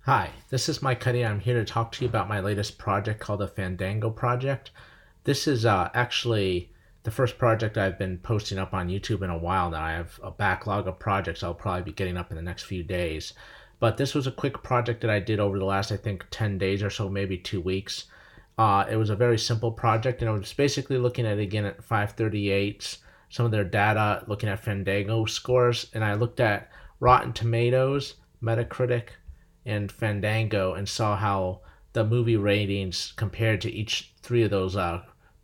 Hi, this is Mike Cuddy. I'm here to talk to you about my latest project called the Fandango Project. This is actually the first project I've been posting up on YouTube in a while now. I have a backlog of projects I'll probably be getting up in the next few days. But this was a quick project that I did over the last, I think, 10 days or so, maybe 2 weeks. It was a very simple project, and I was basically looking at, again, at 538's, some of their data, looking at Fandango scores, and I looked at Rotten Tomatoes, Metacritic, and Fandango and saw how the movie ratings compared to each three of those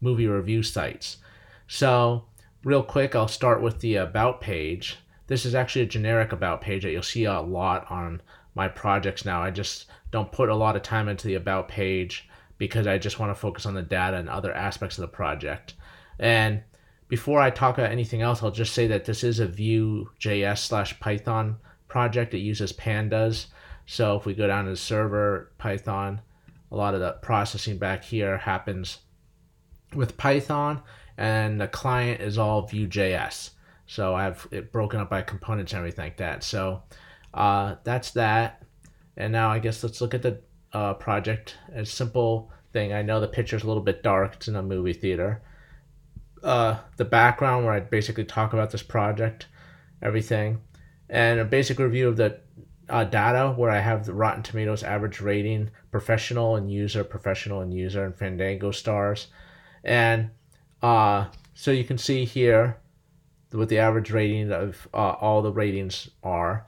movie review sites. So, real quick, I'll start with the About page. This is actually a generic About page that you'll see a lot on my projects now. I just don't put a lot of time into the About page because I just want to focus on the data and other aspects of the project. And before I talk about anything else, I'll just say that this is a Vue.js/Python project. It uses pandas. So if we go down to the server, Python, a lot of the processing back here happens with Python, and the client is all Vue.js. So I have it broken up by components and everything like that. So that's that. And now I guess let's look at the project. A simple thing. I know the picture's a little bit dark. It's in a movie theater. The background where I basically talk about this project, everything, and a basic review of the data where I have the Rotten Tomatoes average rating, professional and user, and Fandango stars. And so you can see here what the average rating of all the ratings are.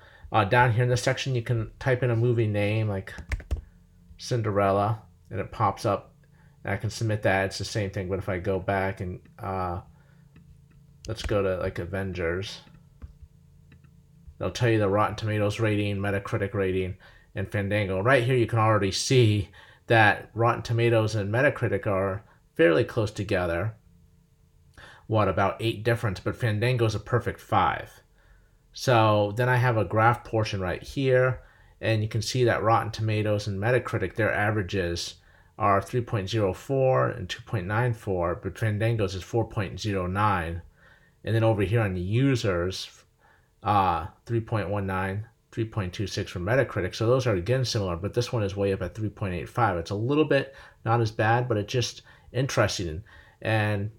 Down here in this section, you can type in a movie name like Cinderella, and it pops up. And I can submit that. It's the same thing, but if I go back and let's go to like Avengers, they'll tell you the Rotten Tomatoes rating, Metacritic rating, and Fandango. Right here, you can already see that Rotten Tomatoes and Metacritic are fairly close together. What, about 8 difference, but Fandango is a perfect 5. So then I have a graph portion right here, and you can see that Rotten Tomatoes and Metacritic, their averages are 3.04 and 2.94, but Fandango's is 4.09. And then over here on the users, 3.19, 3.26 for Metacritic. So those are again similar, but this one is way up at 3.85. It's a little bit not as bad, but it's just interesting. And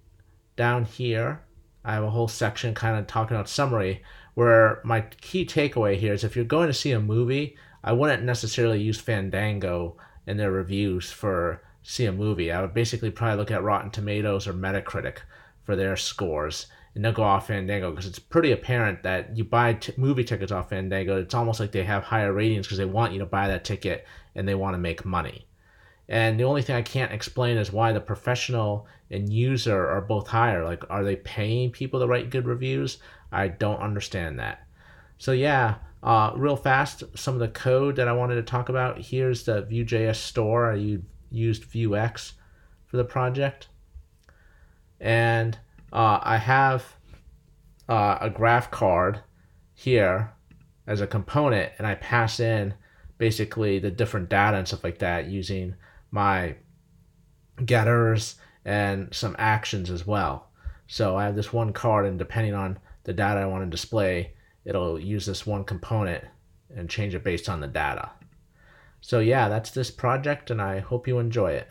down here, I have a whole section kind of talking about summary, where my key takeaway here is if you're going to see a movie, I wouldn't necessarily use Fandango in their reviews for see a movie. I would basically probably look at Rotten Tomatoes or Metacritic for their scores, and they'll go off Fandango because it's pretty apparent that you buy movie tickets off Fandango. It's almost like they have higher ratings because they want you to buy that ticket and they want to make money. And the only thing I can't explain is why the professional and user are both higher. Like, are they paying people to write good reviews? I don't understand that. So yeah, real fast, some of the code that I wanted to talk about. Here's the Vue.js store. I used Vuex for the project. And I have a graph card here as a component, and I pass in basically the different data and stuff like that using my getters and some actions as well. So I have this one card, and depending on the data I want to display, it'll use this one component and change it based on the data. So yeah, that's this project, and I hope you enjoy it.